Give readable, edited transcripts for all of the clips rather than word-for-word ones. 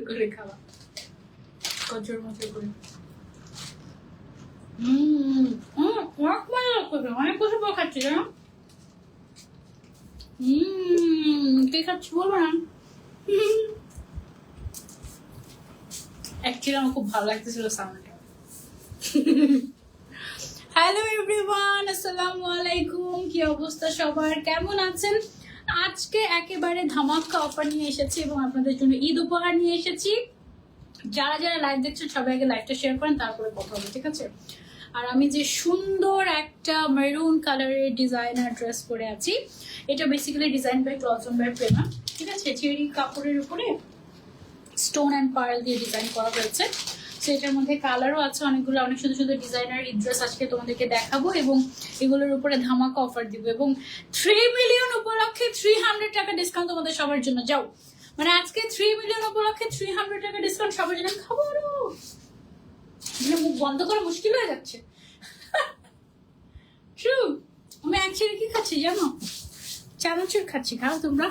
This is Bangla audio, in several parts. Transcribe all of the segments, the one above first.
করে খাওয়া কচুর মতো করে। অনেক কিছু খাচ্ছি জানো। কে খাচ্ছি বলবো না। অ্যাকচুয়ালি আমার খুব ভালো লাগতেছিল সাউন্ডটা। হ্যালো এভরিওয়ান, আসসালামু আলাইকুম। কি অবস্থা সবার, কেমন আছেন? আজকে একেবারে ধামাকা অফার নিয়ে এসেছি এবং আপনাদের জন্য ঈদ উপহার নিয়ে এসেছি। যারা যারা লাইভ দেখছেন সবাই আগে লাইভটা শেয়ার করেন, তারপরে কথা হবে, ঠিক আছে? আর আমি যে সুন্দর একটা মেরুন কালারের ডিজাইনার ড্রেস পরে আছি, এটা basically design by cloth zone by Prema, ঠিক আছে? চেরি কাপড়ের উপরে স্টোন অ্যান্ড পার্ল দিয়ে ডিজাইন করা হয়েছে। সো এটার মধ্যে কালারও আছে অনেকগুলো, অনেক সুন্দর সুন্দর ডিজাইনার ঈদ ড্রেস আজকে তোমাদেরকে দেখাবো এবং এগুলোর উপরে ধামাকা অফার দিব এবং 3 মিলিয়ন উপলক্ষে 300 টাকা ডিসকাউন্ট তোমাদের সবার জন্য। যাও, মানে আজকে 3 মিলিয়ন উপলক্ষে 300 টাকা ডিসকাউন্ট সবার জন্য। খাবারও মুখ বন্ধ করা মুশকিল হয়ে যাচ্ছে। ট্রু, আমি অ্যাকচুয়ালি কি খাচ্ছি জানো? চানাচুর খাচ্ছি। খাও তোমরা।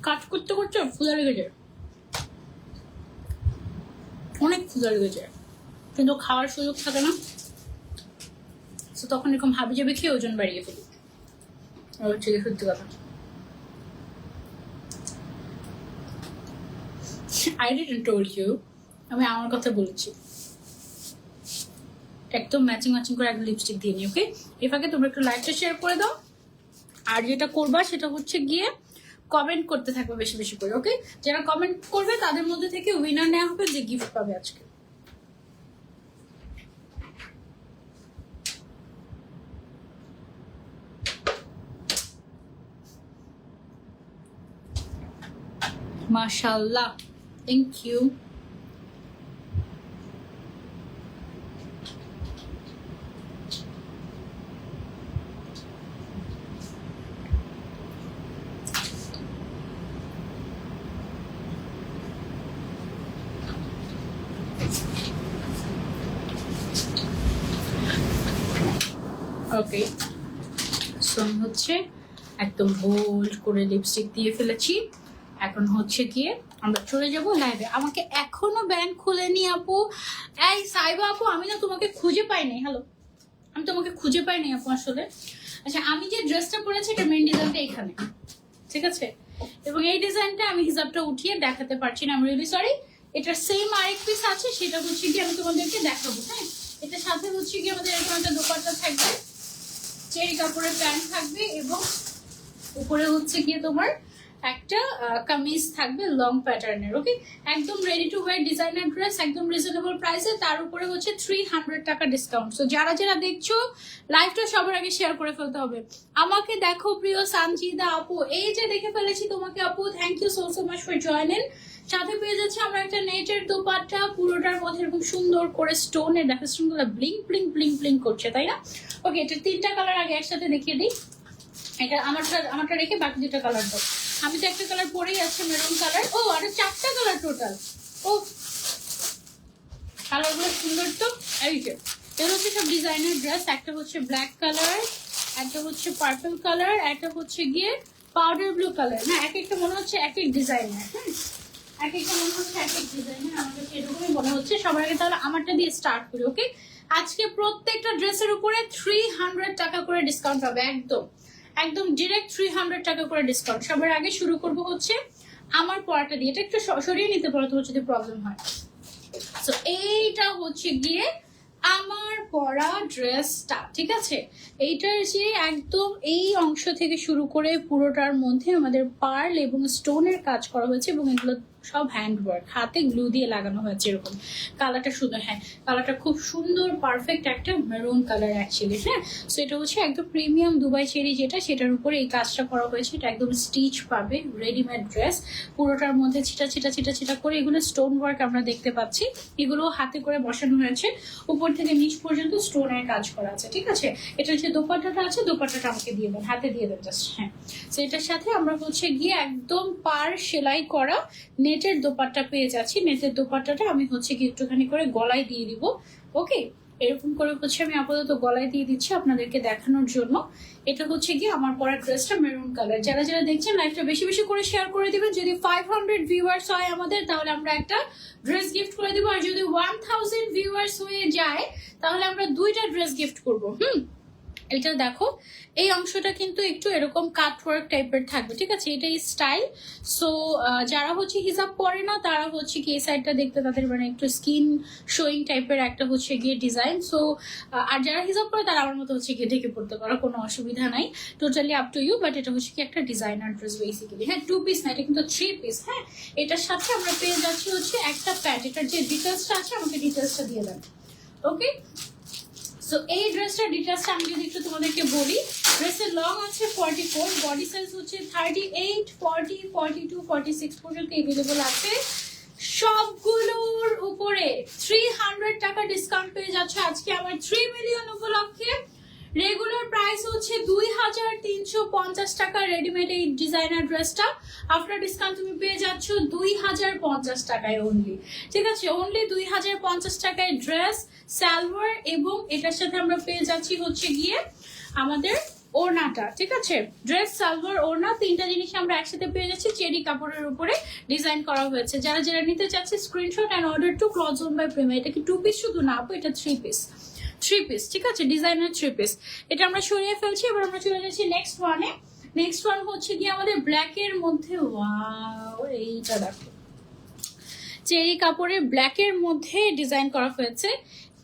কাজ করতে করতে ক্ষুধা লেগেছে, অনেক ক্ষুধা লেগেছে, কিন্তু খাওয়ার সুযোগ থাকে না। তো তখন এরকম হাবি জাবি খেয়ে ওজন বাড়িয়ে ফেলি। হচ্ছে সত্যি কথা। I didn't told you, আমি আমার কথা বলেছি। একদম ম্যাচিং করে একটা লিপস্টিক দিয়ে নি, ওকে? এর ফাঁকে তোমরা একটু লাইভটা শেয়ার করে দাও। আর যেটা করবা সেটা হচ্ছে গিয়ে কমেন্ট করতে থাকবে বেশি বেশি করে, ওকে? যারা কমেন্ট করবে তাদের মধ্যে থেকে উইনার নেওয়া হবে, যে গিফট পাবে আজকে। মাশাআল্লাহ, থ্যাংক ইউ। ওকে, সো আমি হচ্ছে একদম বোল্ড করে লিপস্টিক দিয়ে ফেলেছি। এখন হচ্ছে গিয়ে আমরা চলে যাব লাইভে। আমাকে এখনো ব্যান্ড খুলেনি আপু। এই সাইবা আপু, আমি না তোমাকে খুঁজে পাইনি। হ্যালো, আমি তোমাকে খুঁজে পাইনি আপু আসলে। আচ্ছা, আমি যে ড্রেসটা পরেছি এটা মেন ডিজাইনটা এখানে, ঠিক আছে? এবং এই ডিজাইনটা আমি হিসাবটা উঠিয়ে দেখাতে পারছি না, আমি রিয়েলি সরি। এটার সেম আরেক পিস আছে, সেটা হচ্ছে কি আমি তোমাদেরকে দেখাবো। হ্যাঁ, এটার সাথে হচ্ছে কি আমাদের এরকম একটা দোপাট্টা থাকবে, চেরি কাপড়ের প্যান্ট থাকবে এবং উপরে হচ্ছে গিয়ে তোমার একটা কামিজ থাকবে লং প্যাটার্নের, ওকে? একদম ready to wire designer dress, একদম রিজনেবল প্রাইসে, তার উপরে হচ্ছে 300 টাকা ডিসকাউন্ট। সো যারা যারা দেখছো লাইভটা সবার আগে শেয়ার করে ফেলতে হবে। আমাকে দেখো প্রিয় সানজিদা আপু, এই যে দেখে ফেলেছি তোমাকে আপু, thank you so much for joining. সাথে পেয়ে যাচ্ছে আমরা একটা নেটের দোপাট্টা, পুরোটার মধ্যে এরকম সুন্দর করে স্টোনের, দেখো স্টোনগুলো ব্লিং ব্লিং ব্লিং ব্লিং করছে, তাই না? ওকে, এটা 3টা কালার আগে একসাথে দেখিয়ে দিই। এটা আমারটা রেখে বাকি 2টা কালার দাও। আমি তো একটা কালার পরেই আছে, মেরুন কালার। ও, আর 4টা কালার টোটাল। ও, কালারগুলো সুন্দর তো। এই যে এর হচ্ছে সব ডিজাইনার ড্রেস। একটা হচ্ছে ব্ল্যাক কালার, একটা হচ্ছে পার্পল কালার, একটা হচ্ছে গিয়ে পাউডার ব্লু কালার। না, এক একটা মনে হচ্ছে এক এক ডিজাইনার। হ্যাঁ, এক একটা মনে হচ্ছে এক এক ডিজাইনার। আমার কাছে এরকমই মনে হচ্ছে। সবার আগে তাহলে আমারটা দিয়ে স্টার্ট করি, ওকে? আজকে প্রত্যেকটা ড্রেসের উপরে 300 টাকা করে ডিসকাউন্ট হবে, একদম একদম ডিরেক্ট 300 টাকা করে ডিসকাউন্ট। সবার আগে শুরু করব হচ্ছে আমার পরাটা দিয়ে। এটা একটু সরিয়ে নিতে পারো তোমার যদি প্রবলেম হয়। তো এইটা হচ্ছে গিয়ে আমার পরা ড্রেসটা, ঠিক আছে? এইটার যে একদম এই অংশ থেকে শুরু করে পুরোটার মধ্যে আমাদের পার্ল এবং স্টোনের কাজ করা হয়েছে এবং এগুলো সব হ্যান্ডওয়ার্ক, হাতে গ্লু দিয়ে লাগানো হয়েছে। এরকম কালারটা সুন্দর, হ্যাঁ কালারটা খুব সুন্দর, পারফেক্ট একটা মেরুন কালার অ্যাকচুয়ালি। হ্যাঁ, সো এটা হচ্ছে একদম প্রিমিয়াম দুবাই চেরি, যেটা সেটার উপরে এই কাজটা করা হয়েছে। এটা একদম স্টিচ পাবে, রেডিমেড ড্রেস, পুরোটার মধ্যে ছিটা ছিটা ছিটা ছিটা করে এগুলো স্টোন ওয়ার্ক আমরা দেখতে পাচ্ছি। এগুলো হাতে করে বসানো হয়েছে, উপর থেকে নিচ পর্যন্ত স্টোনের কাজ করা আছে, ঠিক আছে? এটার যে দোপাট্টাটা আছে, দোপাট্টাটা আমাকে দিয়ে দেন, হাতে দিয়ে দেন জাস্ট। হ্যাঁ, তো এটার সাথে আমরা হচ্ছে গিয়ে একদম পার সেলাই করা নেটের দোপাট্টা পেয়ে যাচ্ছি। নেটের দোপাট্টাটা আমি হচ্ছে কি একটুখানি করে গলায় দিয়ে দিব, ওকে? এরকম করে হচ্ছে আমি আপাতত গলায় দিয়ে দিচ্ছি আপনাদেরকে দেখানোর জন্য। এটা হচ্ছে কি আমার পরা ড্রেসটা মেরুন কালার। যারা যারা দেখছেন লাইভটা বেশি বেশি করে শেয়ার করে দিবেন। যদি 500 ভিউয়ার্স হয় আমাদের তাহলে আমরা একটা ড্রেস গিফট করে দিব, আর যদি 1000 ভিউয়ার্স হয়ে যায় তাহলে আমরা 2টা ড্রেস গিফট করব। এটা দেখো এই অংশটা কিন্তু একটু এরকম কাটওয়ার্ক টাইপের থাকবে, ঠিক আছে, এটাই স্টাইল। সো যারা হচ্ছে হিজাব পরে না তারা হচ্ছে কি এই সাইডটা দেখতে তাদের মানে একটু স্কিন শোয়িং টাইপের একটা হচ্ছে গিয়ে ডিজাইন। সো আর যারা হিজাব পরে তারা আমার মতো হচ্ছে গিয়ে ঢেকে পড়তে পারো, কোনো অসুবিধা নাই, totally up to you. But এটা হচ্ছে কি একটা ডিজাইনার ড্রেস বেসিক্যালি। হ্যাঁ 2 পিস না, এটা কিন্তু 3 পিস। হ্যাঁ এটার সাথে আমরা পেয়ে যাচ্ছি হচ্ছে একটা প্যান্ট। এটার যে ডিটেলসটা আছে আমাকে ডিটেলসটা দিয়ে দেন। ওকে, সো এই ড্রেসটার ডিটেলসটা আমি যদি একটু তোমাদেরকে বলি, ড্রেসের লং আছে 44, বডি সাইজ হচ্ছে 38, 40, 42, 46 পর্যন্ত अवेलेबल আছে। সবগুলোর উপরে 300 টাকা ডিসকাউন্ট পেয়ে যাচ্ছে আজকে আমার 3 মিলিয়ন উপলক্ষে। রেগুলার প্রাইস হচ্ছে 2350 টাকা রেডিমেড এই ডিজাইনার ড্রেসটা। আফটার ডিসকাউন্ট তুমি পেয়ে যাচ্ছ 2050 টাকায় অনলি, ঠিক আছে, অনলি 2050 টাকায় ড্রেস, সালোয়ার এবং এটার সাথে আমরা পেয়ে যাচ্ছি হচ্ছে গিয়ে আমাদের ওড়নাটা, ঠিক আছে, ড্রেস, সালোয়ার, ওড়না 3টা জিনিস আমরা একসাথে পেয়ে যাচ্ছি। চেরি কাপড়ের উপরে ডিজাইন করা হয়েছে। যারা যারা নিতে চাচ্ছে screenshot and order to cloth zone by Prema. এটা কি 2 পিস শুধু না আপু, এটা 3 পিস, 3 পিস, ঠিক আছে, ডিজাইনার 3 পিস। এটা আমরা সরিয়ে ফেলছি। এবার আমরা চলে যাচ্ছি নেক্সট ওয়ানে। নেক্সট ওয়ান হচ্ছে কি আমাদের ব্ল্যাক এর মধ্যে, ওয়াও এইটা দেখো, চেরি কাপড়ের ব্ল্যাক এর মধ্যে ডিজাইন করা হয়েছে।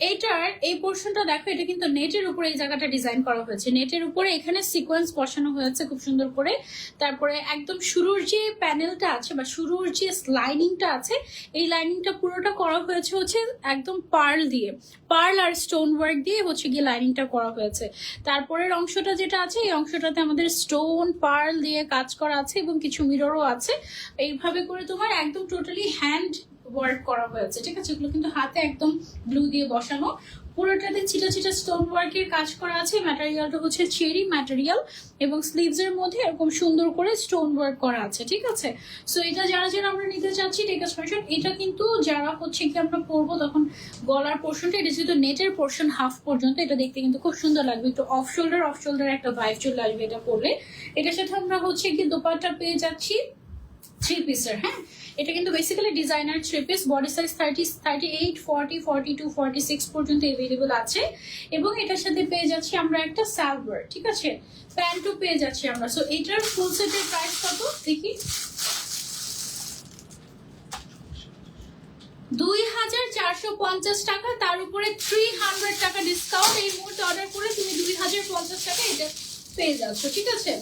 এইটার এই পোর্শনটা দেখো, এটা কিন্তু নেটের উপরে এই জায়গাটা ডিজাইন করা হয়েছে। নেটের উপরে এখানে সিকোয়েন্স বসানো হয়েছে খুব সুন্দর করে। তারপরে একদম শুরুর যে প্যানেলটা আছে বা শুরুর যে লাইনিংটা আছে, এই লাইনিংটা পুরোটা করা হয়েছে হচ্ছে একদম পার্ল দিয়ে, পার্ল আর স্টোন ওয়ার্ক দিয়ে হচ্ছে গিয়ে লাইনিংটা করা হয়েছে। তারপরের অংশটা যেটা আছে এই অংশটাতে আমাদের স্টোন পার্ল দিয়ে কাজ করা আছে এবং কিছু মিররও আছে। এইভাবে করে তোমার একদম টোটালি হ্যান্ড ওয়ার্ক করা হয়েছে, ঠিক আছে, এগুলো কিন্তু হাতে একদম ব্লু দিয়ে বসানো। পুরোটাতে ছিটা ছিটা স্টোন ওয়ার্কের কাজ করা আছে। ম্যাটেরিয়ালটা হচ্ছে চেরি ম্যাটেরিয়াল এবং স্লিভস এর মধ্যে এরকম সুন্দর করে স্টোন ওয়ার্ক করা আছে, ঠিক আছে। সো এটা যারা যারা আমরা নিতে চাচ্ছি টেক আ স্ক্রিনশট। এটা কিন্তু যারা হচ্ছে কি আমরা পরবো তখন গলার পোর্শনটা, এটা যেহেতু নেটের পোর্শন হাফ পর্যন্ত, এটা দেখতে কিন্তু খুব সুন্দর লাগবে। একটু অফ শোল্ডার একটা ভাইব চলে আসবে এটা পরলে। এটার সাথে আমরা হচ্ছে কি দোপাট্টা পেয়ে যাচ্ছি 3 পিসের। হ্যাঁ এটা কিন্তু basically designer 3 piece. Body size 30, 38, 40, 42, 46 পর্যন্ত अवेलेबल আছে এবং এটার সাথে পেয়ে যাচ্ছি আমরা একটা সালোয়ার, ঠিক আছে, প্যান্টও পেয়ে যাচ্ছি আমরা। সো এটার ফুল সেটের প্রাইস কত দেখি, 2450 টাকা, তার উপরে 300 টাকা ডিসকাউন্ট। এই মুহূর্তে অর্ডার করে তুমি 2050 টাকা এটা পেয়ে যাচ্ছ, ঠিক আছে,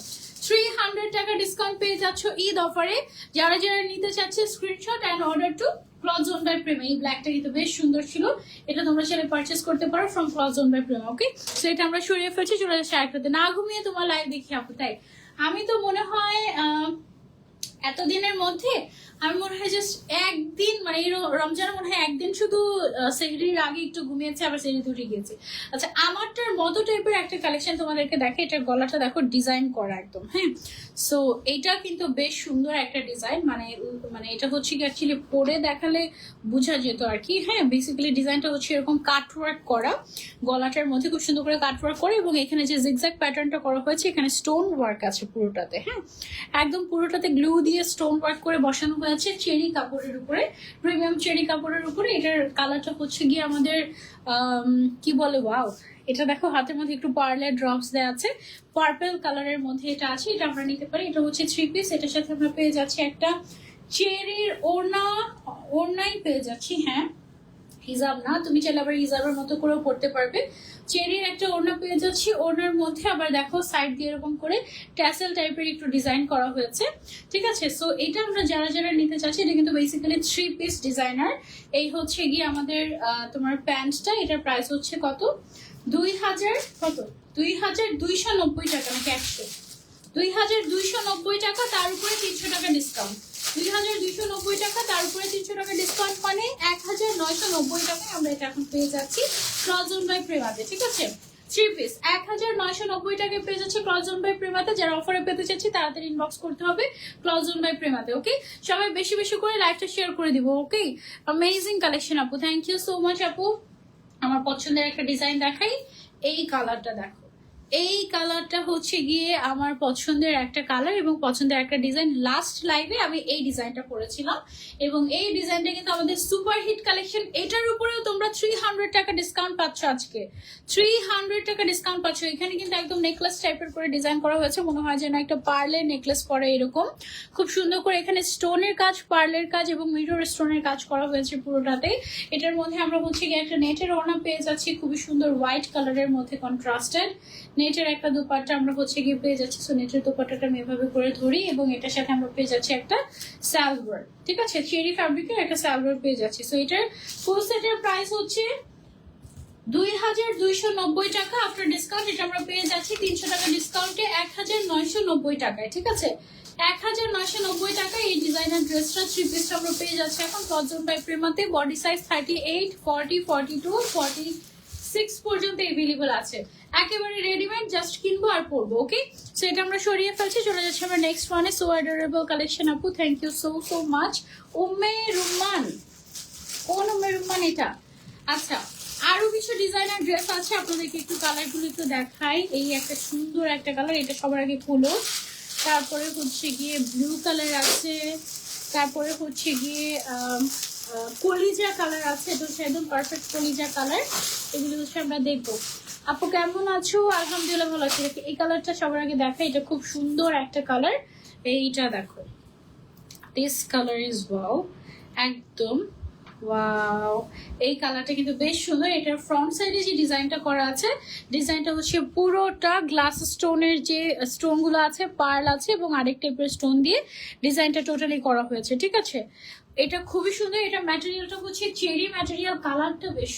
300 টাকা ডিসকাউন্ট পেয়ে যাচ্ছ ঈদ অফারে। যারা যারা নিতে চাচ্ছে screenshot and order to cloth zone by Prema. এই ব্ল্যাকটা কিন্তু বেশ সুন্দর ছিল, এটা তোমরা চাইলে পারচেজ করতে পারো from cloth zone by Prema. Okay, so এটা আমরা সরিয়ে ফেলছি, চলে যাচ্ছি আরেকটাতে। না ঘুমিয়ে তোমার লাইভ দেখি আপু, তাই আমি তো মনে হয় এতদিনের মধ্যে আমি মনে হয় জাস্ট একদিন, মানে এই রমজানে মনে হয় একদিন শুধু সেহরির আগে একটু ঘুমিয়েছে, আবার সেহরিতে উঠে গিয়েছে। আচ্ছা আমারটার মতো টাইপের একটা কালেকশন তোমাদেরকে দেখে। এটার গলাটা দেখো ডিজাইন করা একদম। হ্যাঁ সো এইটা কিন্তু বেশ সুন্দর একটা ডিজাইন, মানে এটা হচ্ছে কি অ্যাকচুয়ালি পরে দেখালে বোঝা যেত আর কি। হ্যাঁ বেসিক্যালি ডিজাইনটা হচ্ছে এরকম কাটওয়ার্ক করা, গলাটার মধ্যে খুব সুন্দর করে কাটওয়ার্ক করে এবং এখানে যে জিগজ্যাগ প্যাটার্নটা করা হয়েছে এখানে স্টোন ওয়ার্ক আছে পুরোটাতে। হ্যাঁ একদম পুরোটাতে গ্লু দিয়ে স্টোন ওয়ার্ক করে বসানো হয়েছে চেরি কাপড়ের উপরে, প্রিমিয়াম চেরি কাপড়ের উপরে। এটার কালারটা হচ্ছে গিয়ে আমাদের কি বলে, ওয়াও, এটা দেখো হাতের মধ্যে একটু পার্লের ড্রপস দেওয়া আছে, পার্পল কালারের মধ্যে এটা আছে। এটা আমরা নিতে পারি, এটা হচ্ছে 3 পিস। এটার সাথে আমরা পেয়ে যাচ্ছি একটা চেরির ওড়নাই পেয়ে যাচ্ছি। হ্যাঁ হিজাব না, তুমি চাইলে আবার হিজাবের মতো করেও পড়তে পারবে। চেরির একটা ওড়না পেয়ে যাচ্ছি, ওড়নার মধ্যে আবার দেখো সাইড দিয়ে এরকম করে ট্যাসেল টাইপের একটু ডিজাইন করা হয়েছে, ঠিক আছে। সো এটা আমরা যারা যারা নিতে চাচ্ছি, এটা কিন্তু বেসিক্যালি 3 পিস ডিজাইনার। এই হচ্ছে গিয়ে আমাদের তোমার প্যান্টটা, এটার প্রাইস হচ্ছে কত, 2290 টাকা নাকি 2290 টাকা, তার উপরে 300 টাকা ডিসকাউন্ট। 2290 টাকা, তার উপরে 300 টাকা ডিসকাউন্ট, মানে 1990 টাকায় আমরা এটা এখন পেয়ে যাচ্ছি ক্লথ জোন বাই প্রেমাতে, ঠিক আছে। 3 পিস 1990 টাকায় পেয়ে যাচ্ছে ক্লথ জোন বাই প্রেমাতে। যারা অফারে পেতে চাচ্ছি তাড়াতাড়ি ইনবক্স করতে হবে ক্লথ জোন বাই প্রেমাতে। ওকে, সবাই বেশি বেশি করে লাইভটা শেয়ার করে দিব। ওকে, অ্যামেজিং কালেকশন আপু, থ্যাংক ইউ সো মাচ আপু। আমার পছন্দের একটা ডিজাইন দেখাই, এই কালারটা দেখো, এই কালারটা হচ্ছে গিয়ে আমার পছন্দের একটা কালার এবং পছন্দের একটা ডিজাইন। লাস্ট লাইভে আমি এই ডিজাইনটা করেছিলাম এবং এই ডিজাইনটা কিন্তু আমাদের সুপার হিট কালেকশন। এটার উপরেও তোমরা 300 টাকা ডিসকাউন্ট পাচ্ছ, আজকে 300 টাকা ডিসকাউন্ট পাচ্ছ। এখানে কিন্তু একদম নেকলেস টাইপের করে ডিজাইন করা হয়েছে, মনে হয় যেন একটা পার্লের নেকলেস পরে এরকম খুব সুন্দর করে এখানে স্টোনের কাজ, পার্লের কাজ এবং মিরর স্টোনের কাজ করা হয়েছে পুরোটাতে। এটার মধ্যে আমরা হচ্ছে গিয়ে একটা নেটের ওড়না পেয়ে যাচ্ছি খুবই সুন্দর হোয়াইট কালারের মধ্যে কন্ট্রাস্টেড। নেটের একটা দুপাট্টা আমরা হচ্ছে গিয়ে পেয়ে যাচ্ছি। সো নেটের দুপাট্টাটা আমি এভাবে করে ধরি এবং এটার সাথে আমরা পেয়ে যাচ্ছি একটা সালোয়ার, ঠিক আছে, চেরি ফ্যাব্রিকের একটা সালোয়ার পেয়ে যাচ্ছি। সো এটার ফুল সেটের প্রাইস হচ্ছে 2290 টাকা আফটার ডিসকাউন্ট। এটা আমরা পেয়ে যাচ্ছি 300 টাকা ডিসকাউন্টে 1990 টাকায়, ঠিক আছে, 1990 টাকায় এই ডিজাইনার ড্রেসটা, থ্রি পিসটা আমরা পেয়ে যাচ্ছি এখন কটন বাই প্রেমাতে। বডি সাইজ 38, 40, 42, 46 পর্যন্ত এভেলেবল আছে, একেবারে রেডিমেড, জাস্ট কিনবো আর পরবো। ওকে, সো এটা আমরা সরিয়ে ফেলছি, চলে যাচ্ছি আমরা নেক্সট ওয়ানে। সো অ্যাডোরেবল কালেকশন আপু, thank you so so much. Umme Rumman, কোন উম্মে রুম্মান এটা? আচ্ছা, আরো কিছু ডিজাইনার ড্রেস আছে, আপনাদেরকে একটু কালারগুলো একটু দেখাই। এই একটা সুন্দর একটা কালার, এটা সবার আগে খুলো। তারপরে হচ্ছে গিয়ে ব্লু কালার আছে, তারপরে হচ্ছে গিয়ে কলিজা কালার আছে, এটা হচ্ছে একদম পারফেক্ট কলিজা কালার। এগুলো হচ্ছে আমরা দেখবো। আপু কেমন আছো? আলহামদুলিল্লাহ ভালো আছি। এই কালারটা সবার আগে দেখা, এটা খুব সুন্দর একটা কালার। এইটা দেখো, দিস কালার ইজ ওয়াও, একদম ওয়াও। এই কালারটা কিন্তু বেশ সুন্দর। এটার ফ্রন্ট সাইডে যে ডিজাইনটা করা আছে, ডিজাইনটা হচ্ছে পুরোটা গ্লাস স্টোনের যে স্টোন গুলো আছে, পার্ল আছে এবং আরেক টাইপের স্টোন দিয়ে ডিজাইনটা টোটালি করা হয়েছে, ঠিক আছে। এটা খুবই সুন্দর। এটা ম্যাটেরিয়ালটা হচ্ছে চেরি ম্যাটেরিয়াল, কালারটা বেশ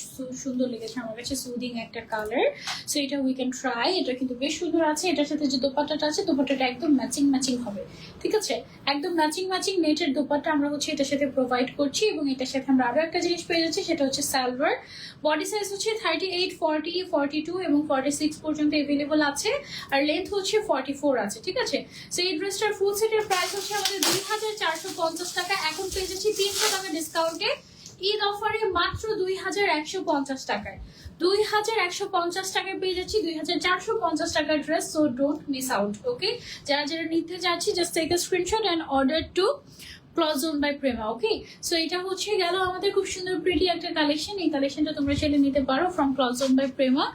সুন্দর লেগেছে আমার কাছে, সুদিং একটা কালার। সো এটা উই ক্যান ট্রাই, এটা কিন্তু বেশ সুন্দর আছে। এটার সাথে যে দোপাট্টাটা আছে, দোপাট্টাটা একদম ম্যাচিং ম্যাচিং হবে, ঠিক আছে, একদম ম্যাচিং ম্যাচিং নেটের দোপাট্টা আমরা হচ্ছে এটার সাথে প্রোভাইড করছি। এবং এটার সাথে আমরা আরো একটা জিনিস পেয়ে যাচ্ছি, সেটা হচ্ছে সালোয়ার। বডি সাইজ হচ্ছে 38, 40, 42 এবং 46 পর্যন্ত এভেলেবল আছে, আর লেন্থ হচ্ছে 44 আছে, ঠিক আছে। সো এই ড্রেসটার ফুল সেটের প্রাইস হচ্ছে আমাদের 2450 টাকা, এখন পেয়ে যাচ্ছি 300 টাকা ডিসকাউন্টে ঈদ অফারে মাত্র 2150 টাকায়। 2150 টাকায় পেয়ে যাচ্ছি 2450 টাকার ড্রেস। So don't miss out. Okay, যারা যারা নিতে যাচ্ছি, just take a screenshot and order to cloth zone by Prema. Okay, so এটা হচ্ছে গেল আমাদের খুব সুন্দর প্রিটি একটা কালেকশন। এই কালেকশনটা তোমরা চাইলে নিতে পারো ফ্রম ক্লজন বাই প্রেমা।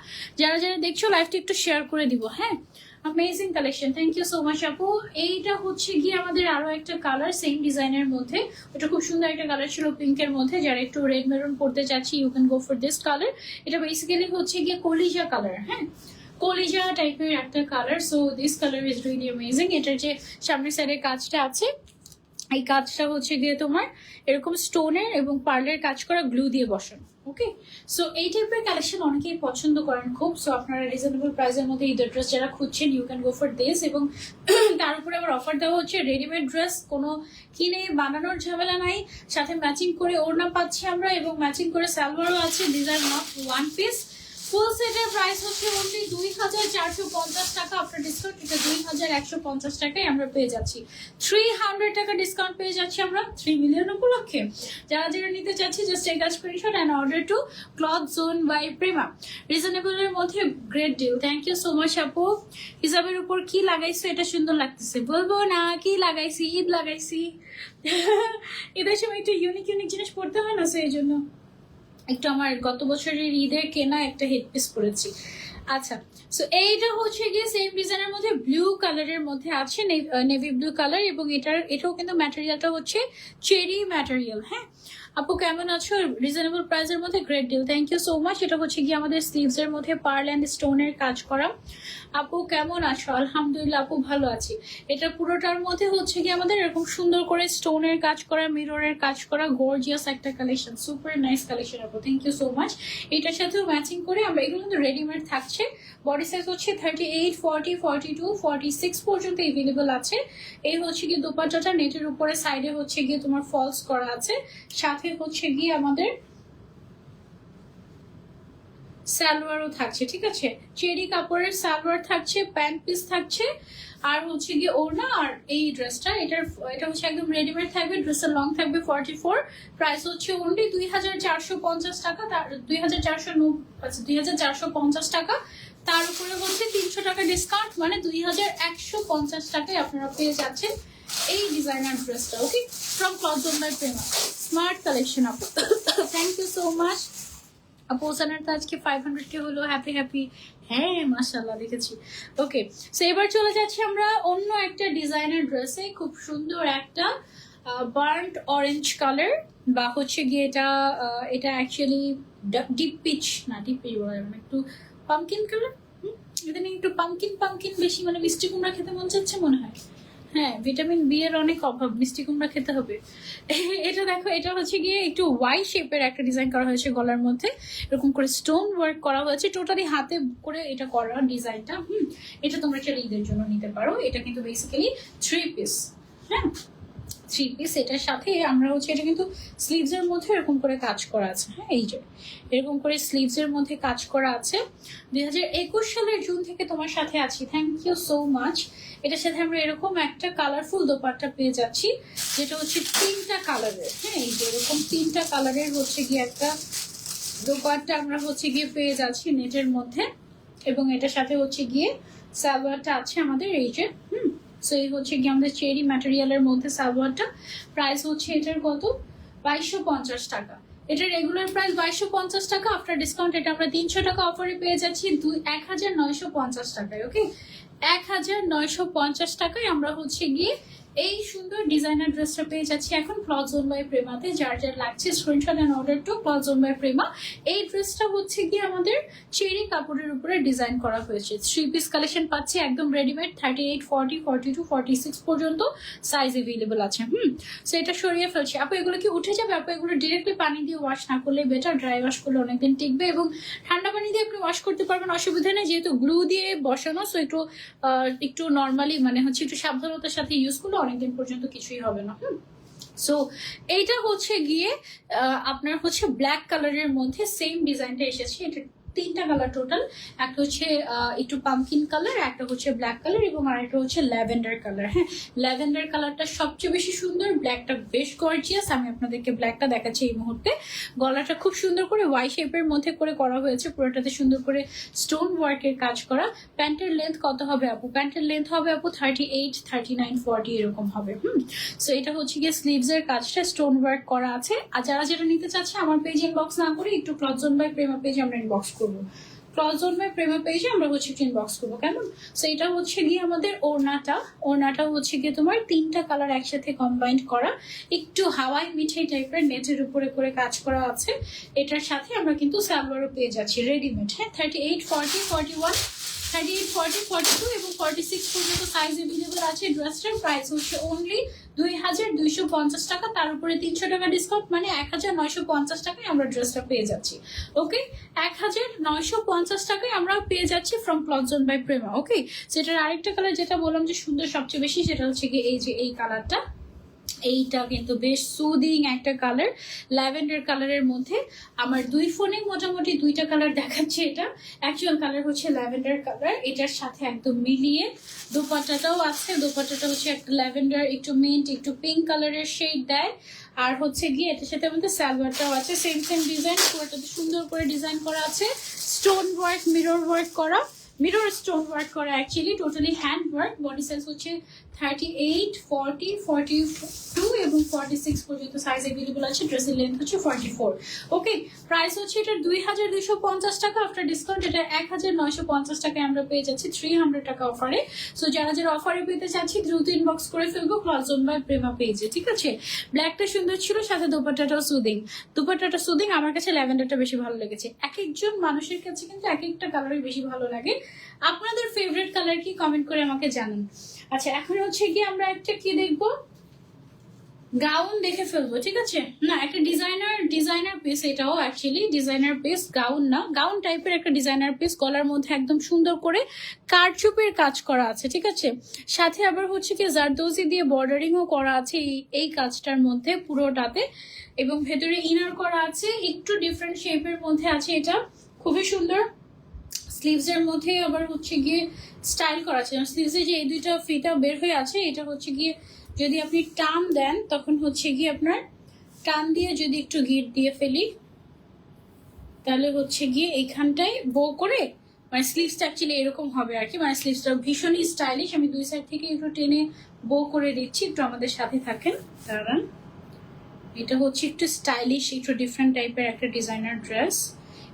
যারা যারা দেখছো লাইভটা একটু শেয়ার করে দিব, হ্যাঁ। Amazing collection, thank you so much আপু। এইটা হচ্ছে গিয়ে আমাদের আরো একটা কালার সেম ডিজাইনের মধ্যে, ওটা খুব সুন্দর একটা কালার ছিল পিঙ্কের মধ্যে। যারা একটু রেড মেরুন পড়তে চাচ্ছি, you can go for this colour. এটা বেসিক্যালি হচ্ছে গিয়ে কলিজা কালার, হ্যাঁ, কলিজা টাইপের একটা colour. So this colour is really amazing. এটার যে সামনের সাইডের কাজটা আছে, এই কাজটা হচ্ছে গিয়ে তোমার এরকম স্টোনের এবং পার্লের কাজ করা গ্লু দিয়ে বসানো। ওকে, সো এই টাইপের কালেকশন অনেকেই পছন্দ করেন খুব। সো আপনারা রিজনেবল প্রাইসের মধ্যে ঈদের ড্রেস যারা খুঁজছেন, you can go for this. এবং তার উপরে আবার অফার দেওয়া হচ্ছে রেডিমেড ড্রেস, কোনো কিনে বানানোর ঝামেলা নাই, সাথে ম্যাচিং করে ওড়না পাচ্ছি আমরা এবং ম্যাচিং করে সালোয়ারও আছে। This are not one piece. Full সেটের প্রাইস হচ্ছে অনলি 2450 টাকা আফটার ডিসকাউন্ট। এটা 2150 টাকায় আমরা পেয়ে যাচ্ছি। 300 টাকা ডিসকাউন্ট পেয়ে যাচ্ছি আমরা 3 মিলিয়ন উপলক্ষে। যারা যারা নিতে চাচ্ছি, just take a screenshot and order to cloth zone by Prema. রিজনেবলের মধ্যে great deal, thank you so much আপু। হিসাবের উপর কি লাগাইছো? এটা সুন্দর লাগতেছে, বলবো না কি লাগাইছি? ঈদ লাগাইছি। ঈদের সময় একটু ইউনিক ইউনিক জিনিস পড়তে হয় না, সেই জন্য একটু আমার গত বছরের ঈদের কেনা একটা হেডপিস পরেছি। আচ্ছা, সো এইটা হচ্ছে গিয়ে সেম ডিজাইনের মধ্যে ব্লু কালারের মধ্যে আছে, নেভি ব্লু কালার। এবং এটাও কিন্তু ম্যাটেরিয়ালটা হচ্ছে চেরি ম্যাটেরিয়াল। হ্যাঁ আপু কেমন আছো? রিজনেবল প্রাইসের মধ্যে great deal, thank you so much. এটা হচ্ছে গিয়ে আমাদের স্লিভস এর মধ্যে পার্ল অ্যান্ড স্টোনের কাজ করা। আপু কেমন আছো? আলহামদুলিল্লাহ আপু ভালো আছি। এটা পুরোটার মধ্যে হচ্ছে গিয়ে আমাদের এরকম সুন্দর করে স্টোনের কাজ করা, মিররের কাজ করা, গর্জিয়াস একটা কালেকশন, সুপার নাইস কালেকশন আপু, থ্যাংক ইউ সো মাচ। এটার সাথেও ম্যাচিং করে আমরা, এগুলো কিন্তু রেডিমেড থাকছে। বডি সাইজ হচ্ছে 38, 40, 42, 46 পর্যন্ত এভেলেবল আছে। এই হচ্ছে গিয়ে দোপাট্টাটা, নেটের উপরে সাইডে হচ্ছে গিয়ে তোমার ফলস করা আছে, সাথে হচ্ছে গিয়ে আমাদের সালোয়ারও থাকছে, ঠিক আছে? চেরি কাপড়ের সালোয়ার থাকছে, প্যান্ট পিস থাকছে, আর হচ্ছে গিয়ে ওড়না। আর এই ড্রেসটা এটা হচ্ছে একদম রেডিমেড থাকবে, ড্রেসের লং থাকবে 44, প্রাইস হচ্ছে অনলি 2450 টাকা, 2450 টাকা। তার উপরে হচ্ছে 300 টাকা ডিসকাউন্ট, মানে 2150 টাকায় আপনারা পেয়ে যাচ্ছেন এই ডিজাইনার ড্রেসটা। Okay, from cloth zone by Prema, smart collection আপু। থ্যাংক ইউ সো মাচ আপু। ওসানার তো আজকে 500 কে হলো, হ্যাপি হ্যাপি। হ্যাঁ মাশাআল্লাহ, দেখেছি। ওকে, সো এবার চলে যাচ্ছি আমরা অন্য একটা ডিজাইনার ড্রেসে। খুব সুন্দর একটা বার্ন্ট অরেঞ্জ কালার, বা হচ্ছে গিয়ে এটা অ্যাকচুয়ালি ডিপ পিচ, না ডিপ পিচ বলা যাবে না, একটু পামকিন কালার। এটা নিয়ে একটু পামকিন বেশি, মানে মিষ্টি কুমড়া খেতে মন চাচ্ছে মনে হয়। হ্যাঁ, ভিটামিন বি এর অনেক অভাব, মিষ্টি কুমড়া খেতে হবে। এটা দেখো, এটা হচ্ছে গিয়ে একটু ওয়াই শেপের একটা ডিজাইন করা হয়েছে, গলার মধ্যে এরকম করে স্টোন ওয়ার্ক করা হয়েছে, টোটালি হাতে করে এটা করা ডিজাইনটা। এটা তোমরা চাইলে ঈদের জন্য নিতে পারো। এটা কিন্তু বেসিক্যালি 3 পিস। হ্যাঁ, 3 পিস। এটার সাথে আমরা হচ্ছে, এটা কিন্তু স্লিভস এর মধ্যে এরকম করে কাজ করা আছে। হ্যাঁ, এই যে এরকম করে স্লিভস এর মধ্যে কাজ করা আছে। 2021 সালের জুন থেকে তোমার সাথে আছি, থ্যাংক ইউ সো মাচ। এটার সাথে আমরা এরকম একটা কালারফুল দোপাট্টা পেয়ে যাচ্ছি, যেটা হচ্ছে 3টা কালারের। হ্যাঁ, এই যে এরকম 3টা কালারের হচ্ছে গিয়ে একটা দোপাট্টা আমরা হচ্ছে গিয়ে পেয়ে যাচ্ছি নেটের মধ্যে, এবং এটার সাথে হচ্ছে গিয়ে সালোয়ারটা আছে আমাদের এই যে। সো এই হচ্ছে গিয়ে আমাদের চেরি ম্যাটেরিয়ালের মধ্যে সালোয়ারটা। প্রাইস হচ্ছে এটার কত, 2250 টাকা। এটা রেগুলার প্রাইস 2250 টাকা, আফটার ডিসকাউন্ট এটা আমরা 300 টাকা অফারে পেয়ে যাচ্ছি 1950 টাকায়। ওকে, 1950 টাকায় আমরা হচ্ছে গিয়ে এই সুন্দর ডিজাইনার ড্রেসটা পেয়ে যাচ্ছি এখন ক্লথ জোন বাই প্রেমাতে। যার যার লাগছে screenshot and order to cloth zone by Prema. এই ড্রেসটা হচ্ছে গিয়ে আমাদের চেরি কাপড়ের উপরে ডিজাইন করা হয়েছে। 3 পিস কালেকশন পাচ্ছি একদম রেডিমেড, 38, 40, 42, 46 পর্যন্ত সাইজ এভেলেবল আছে। সো এটা সরিয়ে ফেলছি। আপু এগুলো কি উঠে যাবে? আপু এগুলো ডিরেক্টলি পানি দিয়ে ওয়াশ না করলে বেটার, ড্রাই ওয়াশ করলে অনেকদিন টিকবে, এবং ঠান্ডা পানি দিয়ে আপনি ওয়াশ করতে পারবেন, অসুবিধা নেই, যেহেতু গ্লু দিয়ে বসানো। সো একটু নর্মালি মানে হচ্ছে একটু সাবধানতার সাথে ইউজ করলে অনেকদিন পর্যন্ত কিছুই হবে না। সো এইটা হচ্ছে গিয়ে আপনার হচ্ছে ব্ল্যাক কালারের মধ্যে সেম ডিজাইনটা এসেছে। এটা 3টা কালার টোটাল, একটা হচ্ছে একটু পামকিন কালার, একটা হচ্ছে ব্ল্যাক কালার, এবং আরেকটা হচ্ছে ল্যাভেন্ডার কালার। হ্যাঁ, ল্যাভেন্ডার কালারটা সবচেয়ে বেশি সুন্দর, ব্ল্যাকটা বেশ গর্জিয়াস। আমি আপনাদেরকে ব্ল্যাকটা দেখাচ্ছি এই মুহূর্তে। গলাটা খুব সুন্দর করে ওয়াই শেপের মধ্যে করে করা হয়েছে, পুরোটাতে সুন্দর করে স্টোন ওয়ার্কের কাজ করা। প্যান্টের লেন্থ কত হবে আপু? প্যান্টের লেন্থ হবে আপু 38, 39, 40 এরকম হবে। সো এটা হচ্ছে গিয়ে স্লিভস এর কাজটা স্টোন ওয়ার্ক করা আছে। আর যারা যেটা নিতে চাচ্ছে আমার পেজ ইনবক্স না করে একটু ক্লথ জোন বাই প্রেমা পেজে আমরা ইনবক্স করবো। ক্লথ জোন বাই প্রেমা পেজে আমরা হচ্ছে ইনবক্স করবো, কেমন? সো এটা হচ্ছে গিয়ে আমাদের ওড়নাটা হচ্ছে গিয়ে তোমার 3টা কালার একসাথে কম্বাইন্ড করা, একটু হাওয়াই মিঠাই টাইপের নেটের উপরে করে কাজ করা আছে। এটার সাথে আমরা কিন্তু সালোয়ারও পেয়ে যাচ্ছি রেডিমেড। হ্যাঁ, 38, 40, 41, 38, 40, 42 এবং 46 পর্যন্ত সাইজ এভেলেবল আছে। ড্রেসটার প্রাইস হচ্ছে অনলি 2250 টাকা, তার উপরে 300 টাকা ডিসকাউন্ট, মানে 1950 টাকায় আমরা ড্রেসটা পেয়ে যাচ্ছি। ওকে, 1950 টাকায় আমরা পেয়ে যাচ্ছি from cloth zone by Prema. Okay, সেটার আরেকটা কালার যেটা বললাম যে সুন্দর সবচেয়ে বেশি, সেটা হচ্ছে কি এই যে এই কালারটা। এইটা কিন্তু বেশ সুদিং একটা কালার, ল্যাভেন্ডার কালারের মধ্যে। আমার 2 ফোনে মোটামুটি 2টা কালার দেখাচ্ছে। এটা অ্যাকচুয়াল কালার হচ্ছে ল্যাভেন্ডার কালার, এটার সাথে একদম মিলিয়ে দোপাট্টাটাও আছে। দোপাট্টাটা হচ্ছে একটা ল্যাভেন্ডার, একটু মিন্ট, একটু পিঙ্ক কালারের শেড দেয়। আর হচ্ছে গিয়ে এটার সাথে আমাদের সালোয়ারটাও আছে সেম ডিজাইন, পুরোটাতে সুন্দর করে ডিজাইন করা আছে, স্টোন ওয়ার্ক, মিরর ওয়ার্ক করা, মিরর স্টোন ওয়ার্ক করা, actually totally hand work. Body size হচ্ছে 38, 40, 42 এবং 46 পর্যন্ত সাইজ এভেলেবল আছে। ড্রেসের লেন্থ হচ্ছে 44। ওকে, প্রাইস হচ্ছে এটা 2250 টাকা, আফটার ডিসকাউন্ট এটা 1950 টাকায় আমরা পেয়ে যাচ্ছি 300 টাকা অফারে। সো যারা যারা অফারে পেতে চাচ্ছি দ্রুত ইনবক্স করে ফেলবো ক্লথ জোন বাই প্রেমা পেজে, ঠিক আছে? ব্ল্যাকটা সুন্দর ছিল, সাথে দোপাট্টাটাও সুদিং। আমার কাছে ল্যাভেন্ডারটা বেশি ভালো লেগেছে। এক একজন মানুষের কাছে কিন্তু এক একটা কালারই বেশি ভালো লাগে। আপনাদের ফেভারিট কালার কি কমেন্ট করে আমাকে জানান। আচ্ছা, এখন হচ্ছে কি আমরা একটা কি দেখবো, গাউন দেখে ফেলবো, ঠিক আছে? না, একটা ডিজাইনার পিস, এটাও অ্যাকচুয়ালি ডিজাইনার পিস, গাউন না, গাউন টাইপের একটা ডিজাইনার পিস। গলার মধ্যে একদম সুন্দর করে কারচুপের কাজ করা আছে, ঠিক আছে? সাথে আবার হচ্ছে কি জারদৌজি দিয়ে বর্ডারিংও করা আছে এই কাজটার মধ্যে পুরোটাতে, এবং ভেতরে ইনার করা আছে, একটু ডিফারেন্ট শেপের মধ্যে আছে। এটা খুবই সুন্দর। স্লিভস এর মধ্যে আবার হচ্ছে গিয়ে স্টাইল করা আছে, স্লিভসে যে এই দুইটা ফিতা বের হয়ে আছে, এটা হচ্ছে গিয়ে যদি আপনি টান দেন তখন হচ্ছে গিয়ে আপনার টান দিয়ে যদি একটু গিট দিয়ে ফেলি তাহলে হচ্ছে গিয়ে এইখানটায় বো করে মানে স্লিভসটা অ্যাকচুয়ালি এরকম হবে আর কি, মানে স্লিভসটা ভীষণই স্টাইলিশ। আমি দুই সাইড থেকে একটু টেনে বো করে দিচ্ছি, একটু আমাদের সাথে থাকেন দাঁড়ান। এটা হচ্ছে একটু স্টাইলিশ, একটু ডিফারেন্ট টাইপের একটা ডিজাইনার ড্রেস।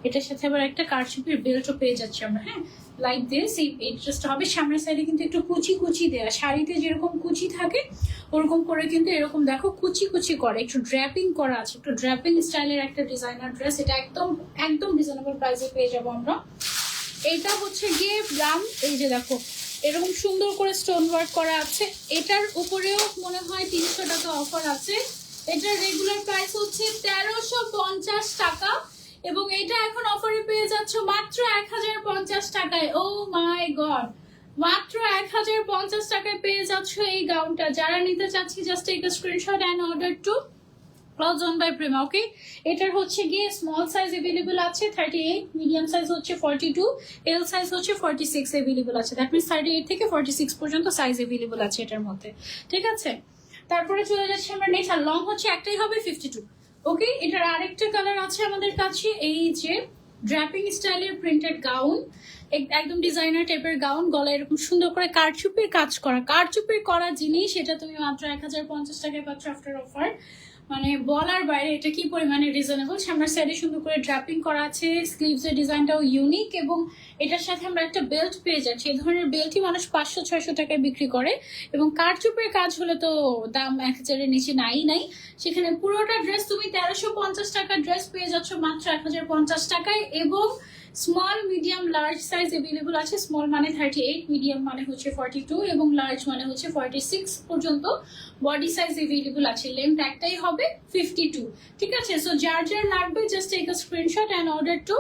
এটার সাথে আবার একটা কারচুপির বেল্টও পেয়ে যাচ্ছি আমরা। হ্যাঁ, লাইক দিস এই ড্রেসটা হবে। সামনের সাইডে কিন্তু একটু কুচি কুচি দেওয়া, শাড়িতে যেরকম কুচি থাকে ওরকম করে কিন্তু এরকম দেখো কুচি কুচি করে, একটু ড্র্যাপিং করা আছে, একটু ড্র্যাপিং স্টাইলের একটা ডিজাইনার ড্রেস। এটা একদম একদম রিজনেবল প্রাইসে পেয়ে যাবো আমরা। এইটা হচ্ছে গিয়ে দাম, এই যে দেখো এরকম সুন্দর করে স্টোন ওয়ার্ক করা আছে। এটার উপরেও মনে হয় 300 টাকা অফার আছে। এটার রেগুলার প্রাইস হচ্ছে 1350 টাকা এবং এটা এখন অফারে পেয়ে যাচ্ছ মাত্র 1050 টাকায়। ও মাই গড, মাত্র 1050 টাকায় পেয়ে যাচ্ছ এই গাউনটা। যারা নিতে চাচ্ছি just take a screenshot and order to cloth on by Prema. Okay, এটার হচ্ছে গিয়ে স্মল সাইজ अवेलेबल আছে 38, মিডিয়াম সাইজ হচ্ছে 42, এল সাইজ হচ্ছে 46 अवेलेबल আছে। দ্যাট মিন্স 38 থেকে 46 পর্যন্ত সাইজ अवेलेबल আছে এটার মধ্যে, ঠিক আছে। তারপরে চলে যাচ্ছে আমরা নেক্সট, আর লং হচ্ছে একটাই হবে 52। ওকে, এটার আরেকটা কালার আছে আমাদের কাছে, এই যে ড্র্যাপিং স্টাইলের প্রিন্টেড গাউন, একদম ডিজাইনার টাইপের গাউন, গলায় এরকম সুন্দর করে কারচুপির কাজ করা, কারচুপির করা জিনিস। এটা তুমি মাত্র 1050 টাকায় পাচ্ছ আফটার অফার। মানে বলার বাইরে এটা কি পরিমাণে রিজনেবল। সামনের সাইডে সুন্দর করে ড্র্যাপিং করা আছে, স্লিভস এর ডিজাইনটাও ইউনিক এবং এটার সাথে আমরা একটা বেল্ট পেয়ে যাচ্ছি। এই ধরনের বেল্টই মানুষ 500-600 টাকায় বিক্রি করে এবং কারচুপের কাজ হলে তো দাম 1000-এর নিচে নাই। সেখানে পুরোটা ড্রেস তুমি 1350 টাকার ড্রেস পেয়ে যাচ্ছ মাত্র 1050 টাকায় এবং small medium large size available আছে। স্মল মানে 38, মিডিয়াম মানে হচ্ছে 42 এবং লার্জ মানে হচ্ছে 46 পর্যন্ত বডি সাইজ अवेलेबल আছে। লেন্থ একটাই হবে 52, ঠিক আছে। সো যার যার লাগবে just take a screenshot and order to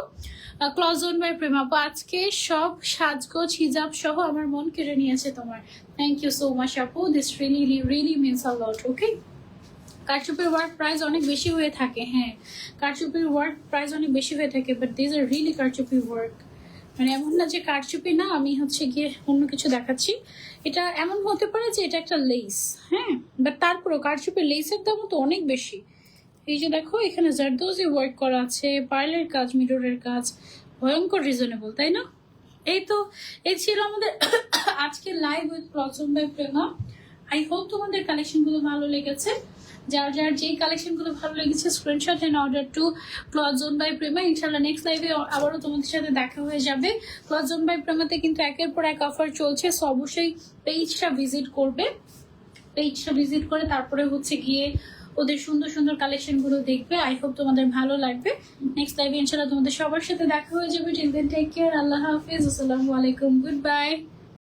cloth on by Prema. আজকে সব সাজগোজ হিজাব সহ আমার মন কেড়ে নিয়েছে তোমার। থ্যাংক ইউ সো মাচ আপু, this really means a lot. Okay, কারচুপির ওয়ার্ক প্রাইস অনেক বেশি হয়ে থাকে, হ্যাঁ কারচুপির ওয়ার্ক প্রাইস অনেক বেশি হয়ে থাকে, বাট দিস আর রিয়েলি কারচুপি ওয়ার্ক। মানে এমন না যে কারচুপি না, আমি হচ্ছে গিয়ে অন্য কিছু দেখাচ্ছি। এটা এমন হতে পারে যে এটা একটা লেস, হ্যাঁ, বাট তারপরেও কারচুপির লেসের দামও তো অনেক বেশি। এই যে দেখো এখানে জারদোজি ওয়ার্ক করা আছে, পার্লের কাজ, মিররের কাজ, ভয়ঙ্কর রিজনেবল, তাই না? এই ছিল আমাদের আজকে live with cloth on by Prema. I hope তোমাদের কালেকশনগুলো ভালো লেগেছে। যার যার যেই কালেকশনগুলো ভালো লেগেছে screenshot and order to cloth zone by Prema. ইনশাল্লাহ নেক্সট লাইভে আবারও তোমাদের সাথে দেখা হয়ে যাবে। ক্লথ জোন বাই প্রেমাতে কিন্তু একের পর এক অফার চলছে, সো অবশ্যই পেজটা ভিজিট করবে। পেজটা ভিজিট করে তারপরে হচ্ছে গিয়ে ওদের সুন্দর সুন্দর কালেকশনগুলো দেখবে। আই হোপ তোমাদের ভালো লাগবে। নেক্সট লাইভে ইনশাল্লাহ তোমাদের সবার সাথে দেখা হয়ে যাবে। টিল দেন টেক কেয়ার, আল্লাহ হাফিজ, আসসালামু আলাইকুম, গুড বাই।